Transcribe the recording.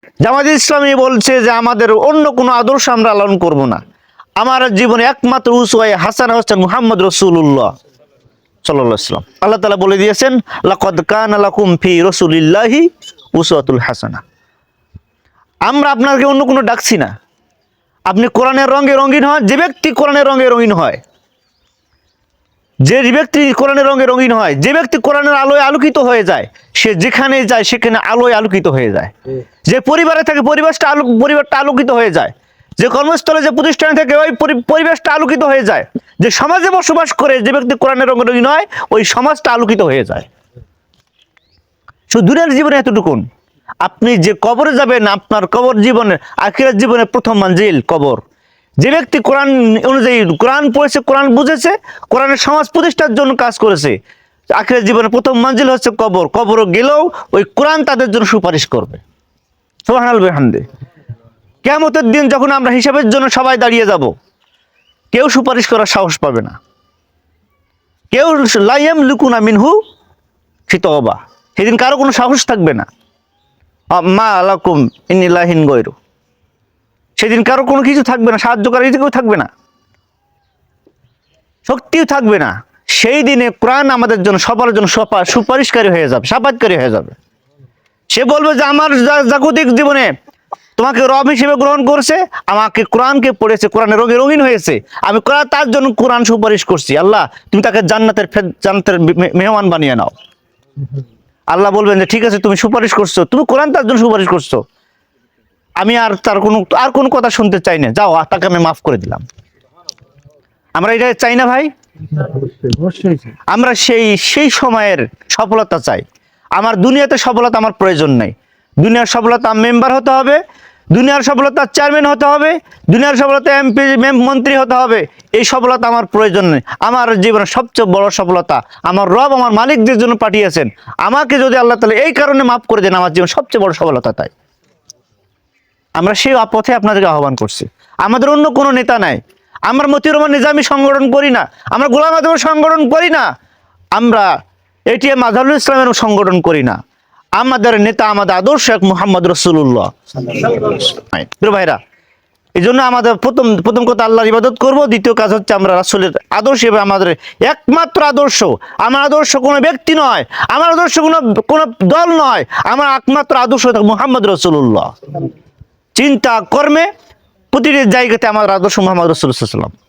জামায়াতে ইসলামী বলছে যে আমাদের অন্য কোনো আদর্শ আমরা লালন করব না, আমার জীবনে একমাত্র উসওয়ায়ে হাসানা হচ্ছেন মুহাম্মদ রাসূলুল্লাহ সাল্লাল্লাহু আলাইহি ওয়াসাল্লাম। আল্লাহ তাআলা বলে দিয়েছেন, লাকাদ কানা লাকুম ফি রাসূলিল্লাহি উসওয়াতুল হাসানা। আমরা আপনাকে অন্য কোনো ডাকছি না। আপনি কোরআনের রঙে রঙিন হন, যে ব্যক্তি কোরআনের রঙে রঙিন হয়, যে ব্যক্তি কোরআনের রঙে রঙিন হয়, যে ব্যক্তি কোরআনের আলোয় আলোকিত হয়ে যায়, সে যেখানে যায় সেখানে আলোয় আলোকিত হয়ে যায়। যে পরিবারে থাকে পরিবারটা আলোকিত হয়ে যায়, যে কর্মস্থলে যে প্রতিষ্ঠানে থাকে ওই পরিবেশটা আলোকিত হয়ে যায়, যে সমাজে বসবাস করে যে ব্যক্তি কোরআনের রঙে রঙিন হয় ওই সমাজটা আলোকিত হয়ে যায়। শুধু দুনিয়ার জীবনে এতটুকুন। আপনি যে কবরে যাবেন, আপনার কবর জীবনের আখিরাত জীবনের প্রথম মঞ্জিল কবর। যে ব্যক্তি কোরআন অনুযায়ী কোরআন পড়েছে, কোরআন বুঝেছে, কোরআনের সমাজ প্রতিষ্ঠার জন্য কাজ করেছে, আখিরাত জীবনের প্রথম মঞ্জিল হচ্ছে কবর। কবর গেলেও ওই কোরআন তাদের জন্য সুপারিশ করবে। সুবহানাল্লাহ বিহামদি। কিয়ামতের দিন যখন আমরা হিসাবের জন্য সবাই দাঁড়িয়ে যাব, কেউ সুপারিশ করার সাহস পাবে না, কেউ লা ইয়ামলিকুনা মিনহু খিতাবা। সেদিন কারো কোনো সাহস থাকবে না। মা লাকুম ইন ইলাহিন গায়রু। সেদিন কারো কোনো কিছু থাকবে না, সাহায্যকারী কেউ থাকবে না, শক্তিও থাকবে না। সেই দিনে কোরআন আমাদের জন্য সবার জন্য সুপারিশকারী হয়ে যাবে, সাফাতকারী হয়ে যাবে। সে বলবে যে আমার জাগতিক জীবনে তোমাকে রব হিসেবে গ্রহণ করছে, আমাকে কোরআনকে পড়েছে, কোরআনের রঙে রঙিন হয়েছে, আমি কোরআন তার জন্য কোরআন সুপারিশ করছি। আল্লাহ তুমি তাকে জান্নাতের মেহমান বানিয়ে নাও। আল্লাহ বলবেন যে ঠিক আছে, তুমি সুপারিশ করছো, তুমি কোরআন তার জন্য সুপারিশ করছো, আমি আর কোনো কথা শুনতে চাই না, যাও, তাকে আমি মাফ করে দিলাম। আমরা এটা চাই না ভাই? আমরা সেই সময়ের সফলতা চাই। আমার দুনিয়াতে সফলতা আমার প্রয়োজন নেই। দুনিয়ার সফলতা মেম্বার হতে হবে, দুনিয়ার সফলতা চেয়ারম্যান হতে হবে, দুনিয়ার সফলতা এমপি মন্ত্রী হতে হবে, এই সফলতা আমার প্রয়োজন নেই। আমার জীবনের সবচেয়ে বড় সফলতা আমার রব আমার মালিকদের জন্য পাঠিয়েছেন। আমাকে যদি আল্লাহ তাআলা এই কারণে মাফ করে দেন, আমার জীবন সবচেয়ে বড় সফলতা। তাই আমরা সেই পথে আপনাদেরকে আহ্বান করছি। আমাদের অন্য কোনো নেতা নাই। আমরা মতিউর রহমান নিজামী সংগঠন করি না, আমরা গোলাম আজমের সংগঠন করি না, আমরা এটিএম আজহারুল ইসলামের সংগঠন করি না। আমাদের নেতা, আমাদের আদর্শ এক মুহাম্মদ রাসূলুল্লাহ। ভাইরা, এই জন্য আমাদের প্রথম কথা আল্লাহর ইবাদত করব, দ্বিতীয় কাজ হচ্ছে আমরা রাসূলের আদর্শ এবং আমাদের একমাত্র আদর্শ। আমার আদর্শ কোনো ব্যক্তি নয়, আমার আদর্শ কোনো দল নয়, আমার একমাত্র আদর্শ মুহাম্মদ রাসূলুল্লাহ। চিন্তা কর্মে প্রতিটি জায়গাতে আমার আদর্শ মুহাম্মদ রাসূলুল্লাহ সাল্লাল্লাহু আলাইহি ওয়াসাল্লাম।